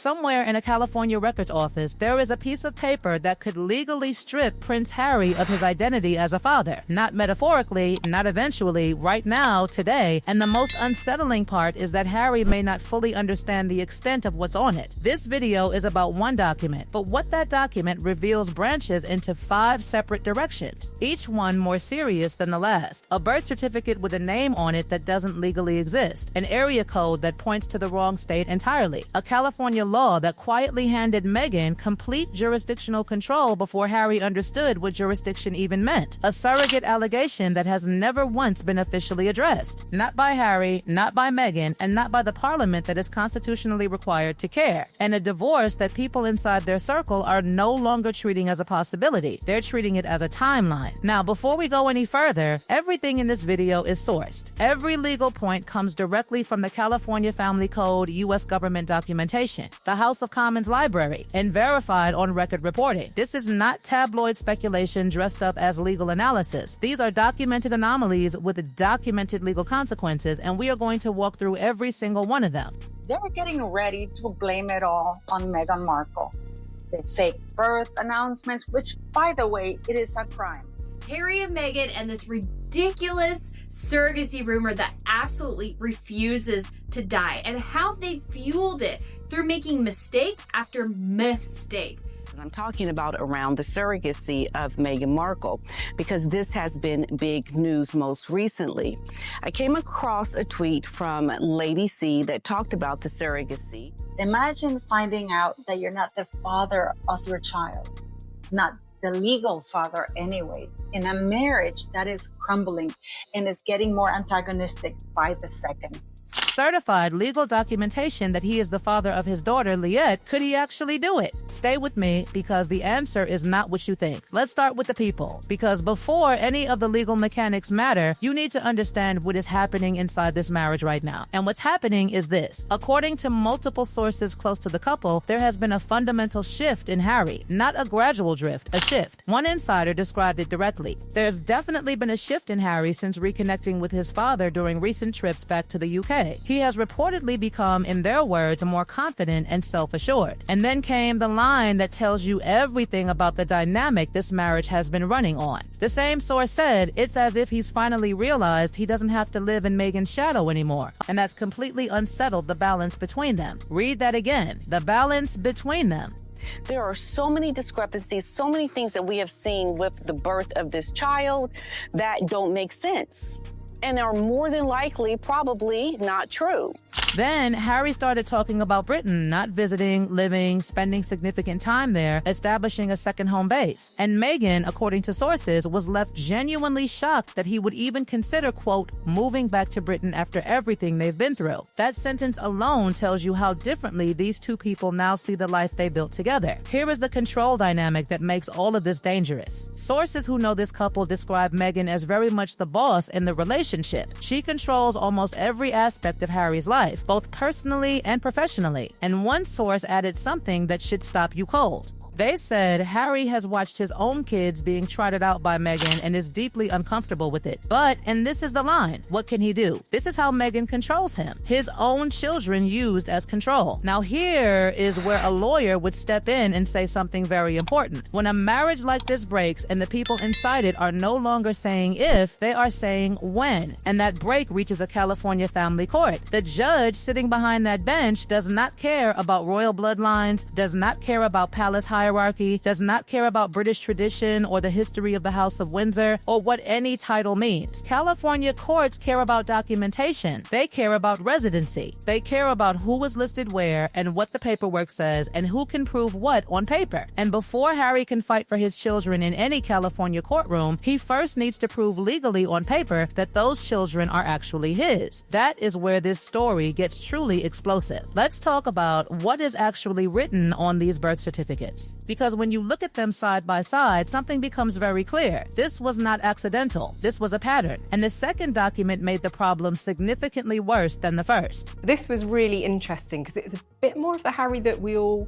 somewhere in a California records office, there is a piece of paper that could legally strip Prince Harry of his identity as a father. Not metaphorically, not eventually, right now, today, and the most unsettling part is that Harry may not fully understand the extent of what's on it. This video is about one document, but what that document reveals branches into 5 separate directions, each one more serious than the last. A birth certificate with a name on it that doesn't legally exist, an area code that points to the wrong state entirely, a California law that quietly handed Meghan complete jurisdictional control before Harry understood what jurisdiction even meant, a surrogate allegation that has never once been officially addressed, not by Harry, not by Meghan, and not by the parliament that is constitutionally required to care, and a divorce that people inside their circle are no longer treating as a possibility. They're treating it as a timeline. Now, before we go any further, everything in this video is sourced. Every legal point comes directly from the California Family Code U.S. government documentation, the House of Commons library, and verified on record reporting. This is not tabloid speculation dressed up as legal analysis. These are documented anomalies with documented legal consequences, and we are going to walk through every single one of them. They were getting ready to blame it all on Meghan Markle. The fake birth announcements, which, by the way, it is a crime. Harry and Meghan and this ridiculous surrogacy rumor that absolutely refuses to die, and how they fueled it through making mistake after mistake. I'm talking about around the surrogacy of Meghan Markle, because this has been big news most recently. I came across a tweet from Lady C that talked about the surrogacy. Imagine finding out that you're not the father of your child, not the legal father anyway, in a marriage that is crumbling and is getting more antagonistic by the second. Certified legal documentation that he is the father of his daughter, Liette. Could he actually do it? Stay with me, because the answer is not what you think. Let's start with the people, because before any of the legal mechanics matter, you need to understand what is happening inside this marriage right now. And what's happening is this. According to multiple sources close to the couple, there has been a fundamental shift in Harry. Not a gradual drift, a shift. One insider described it directly. There's definitely been a shift in Harry since reconnecting with his father during recent trips back to the UK. He has reportedly become, in their words, more confident and self-assured. And then came the line that tells you everything about the dynamic this marriage has been running on. The same source said it's as if he's finally realized he doesn't have to live in Meghan's shadow anymore, and that's completely unsettled the balance between them. Read that again. The balance between them. There are so many discrepancies, so many things that we have seen with the birth of this child that don't make sense, and are more than likely probably not true. Then Harry started talking about Britain, not visiting, living, spending significant time there, establishing a second home base. And Meghan, according to sources, was left genuinely shocked that he would even consider, quote, moving back to Britain after everything they've been through. That sentence alone tells you how differently these two people now see the life they built together. Here is the control dynamic that makes all of this dangerous. Sources who know this couple describe Meghan as very much the boss in the relationship. She controls almost every aspect of Harry's life, both personally and professionally. And one source added something that should stop you cold. They said Harry has watched his own kids being trotted out by Meghan and is deeply uncomfortable with it. But, and this is the line, what can he do? This is how Meghan controls him. His own children used as control. Now here is where a lawyer would step in and say something very important. When a marriage like this breaks and the people inside it are no longer saying if, they are saying when. And that break reaches a California family court. The judge sitting behind that bench does not care about royal bloodlines, does not care about palace hierarchy, does not care about British tradition or the history of the House of Windsor or what any title means. California courts care about documentation. They care about residency. They care about who was listed where and what the paperwork says and who can prove what on paper. And before Harry can fight for his children in any California courtroom, he first needs to prove legally on paper that those children are actually his. That is where this story gets truly explosive. Let's talk about what is actually written on these birth certificates. Because when you look at them side by side, something becomes very clear. This was not accidental. This was a pattern. And the second document made the problem significantly worse than the first. This was really interesting because it's a bit more of the Harry that we all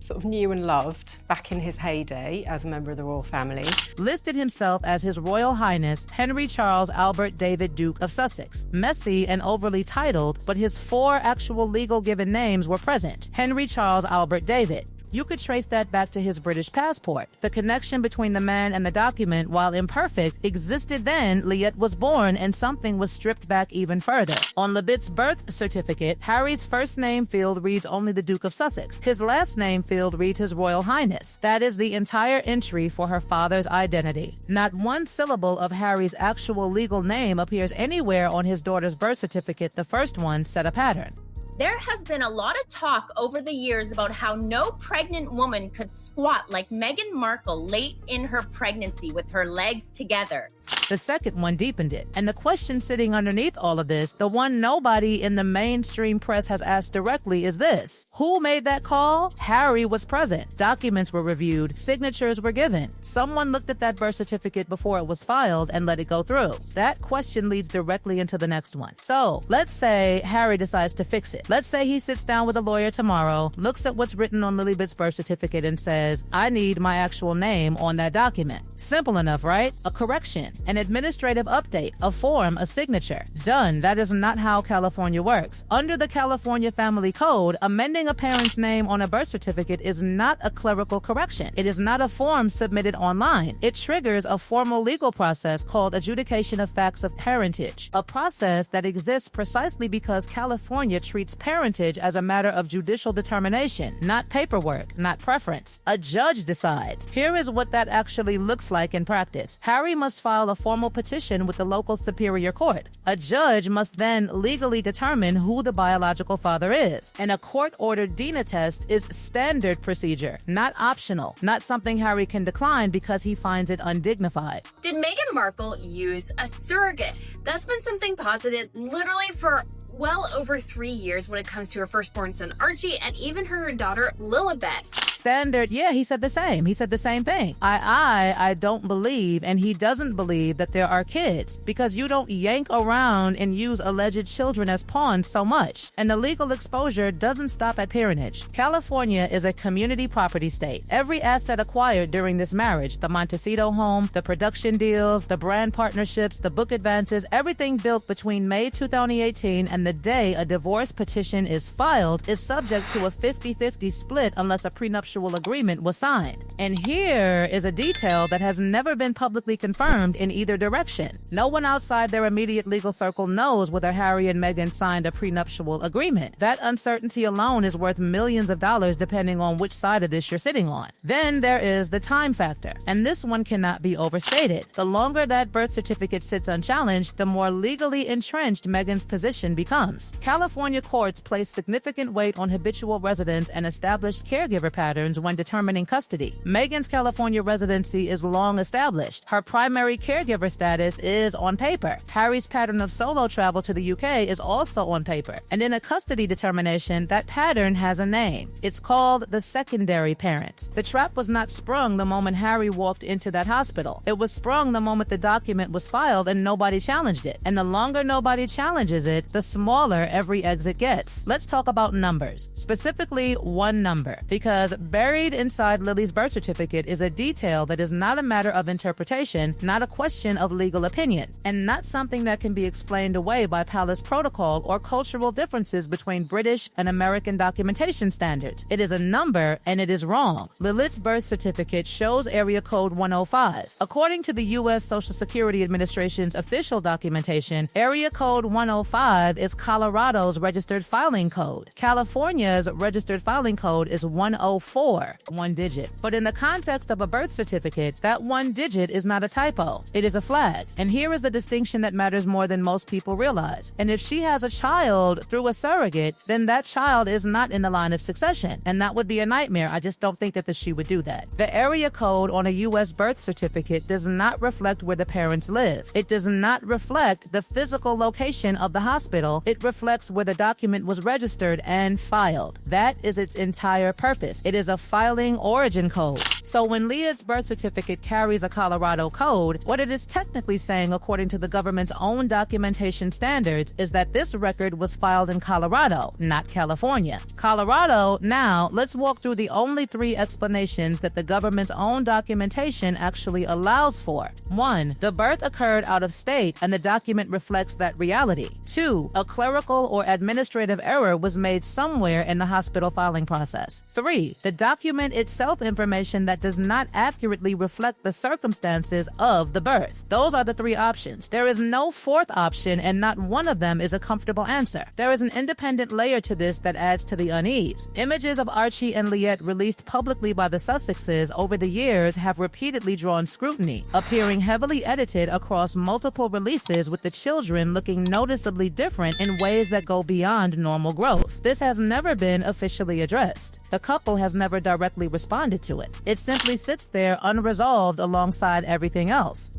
sort of knew and loved back in his heyday as a member of the royal family. Listed himself as His Royal Highness Henry Charles Albert David Duke of Sussex. Messy and overly titled, but his 4 actual legal given names were present. Henry Charles Albert David. You could trace that back to his British passport. The connection between the man and the document, while imperfect, existed then Liet was born, and something was stripped back even further. On Lilibet's birth certificate, Harry's first name field reads only the Duke of Sussex. His last name field reads His Royal Highness. That is the entire entry for her father's identity. Not one syllable of Harry's actual legal name appears anywhere on his daughter's birth certificate. The first one set a pattern. There has been a lot of talk over the years about how no pregnant woman could squat like Meghan Markle late in her pregnancy with her legs together. The second one deepened it. And the question sitting underneath all of this, the one nobody in the mainstream press has asked directly, is this: who made that call? Harry was present. Documents were reviewed. Signatures were given. Someone looked at that birth certificate before it was filed and let it go through. That question leads directly into the next one. So let's say Harry decides to fix it. Let's say he sits down with a lawyer tomorrow, looks at what's written on Lilibet's birth certificate and says, I need my actual name on that document. Simple enough, right? A correction, an administrative update, a form, a signature. Done. That is not how California works. Under the California Family Code, amending a parent's name on a birth certificate is not a clerical correction. It is not a form submitted online. It triggers a formal legal process called adjudication of facts of parentage, a process that exists precisely because California treats parentage as a matter of judicial determination, not paperwork, not preference. A judge decides. Here is what that actually looks like in practice. Harry must file a formal petition with the local superior court. A judge must then legally determine who the biological father is. And a court-ordered DNA test is standard procedure, not optional, not something Harry can decline because he finds it undignified. Did Meghan Markle use a surrogate? That's been something posited literally for well over 3 years when it comes to her firstborn son Archie and even her daughter Lilibet. Standard, yeah, he said the same. He said the same thing. I don't believe, and he doesn't believe that there are kids because you don't yank around and use alleged children as pawns so much. And the legal exposure doesn't stop at parentage. California is a community property state. Every asset acquired during this marriage, the Montecito home, the production deals, the brand partnerships, the book advances, everything built between May 2018 and the day a divorce petition is filed is subject to a 50-50 split unless a prenuptial agreement was signed. And here is a detail that has never been publicly confirmed in either direction. No one outside their immediate legal circle knows whether Harry and Meghan signed a prenuptial agreement. That uncertainty alone is worth millions of dollars depending on which side of this you're sitting on. Then there is the time factor, and this one cannot be overstated. The longer that birth certificate sits unchallenged, the more legally entrenched Meghan's position becomes. California courts place significant weight on habitual residence and established caregiver patterns when determining custody. Meghan's California residency is long established. Her primary caregiver status is on paper. Harry's pattern of solo travel to the UK is also on paper. And in a custody determination, that pattern has a name. It's called the secondary parent. The trap was not sprung the moment Harry walked into that hospital. It was sprung the moment the document was filed and nobody challenged it. And the longer nobody challenges it, the smaller every exit gets. Let's talk about numbers. Specifically, one number. Because buried inside Lily's birth certificate is a detail that is not a matter of interpretation, not a question of legal opinion, and not something that can be explained away by palace protocol or cultural differences between British and American documentation standards. It is a number, and it is wrong. Lilith's birth certificate shows area code 105. According to the U.S. Social Security Administration's official documentation, area code 105 is Colorado's registered filing code. California's registered filing code is 104. One digit. But in the context of a birth certificate, that one digit is not a typo. It is a flag. And here is the distinction that matters more than most people realize. And if she has a child through a surrogate, then that child is not in the line of succession. And that would be a nightmare. I just don't think that she would do that. The area code on a U.S. birth certificate does not reflect where the parents live. It does not reflect the physical location of the hospital. It reflects where the document was registered and filed. That is its entire purpose. It is a filing origin code. So when Leah's birth certificate carries a Colorado code, what it is technically saying, according to the government's own documentation standards, is that this record was filed in Colorado, not California. Colorado, now, let's walk through the only 3 explanations that the government's own documentation actually allows for. 1. The birth occurred out of state and the document reflects that reality. 2. A clerical or administrative error was made somewhere in the hospital filing process. 3. The document itself information that does not accurately reflect the circumstances of the birth. Those are the 3 options. There is no 4th option, and not one of them is a comfortable answer. There is an independent layer to this that adds to the unease. Images of Archie and Liette released publicly by the Sussexes over the years have repeatedly drawn scrutiny, appearing heavily edited across multiple releases with the children looking noticeably different in ways that go beyond normal growth. This has never been officially addressed. The couple has never directly responded to it. It simply sits there unresolved alongside everything else.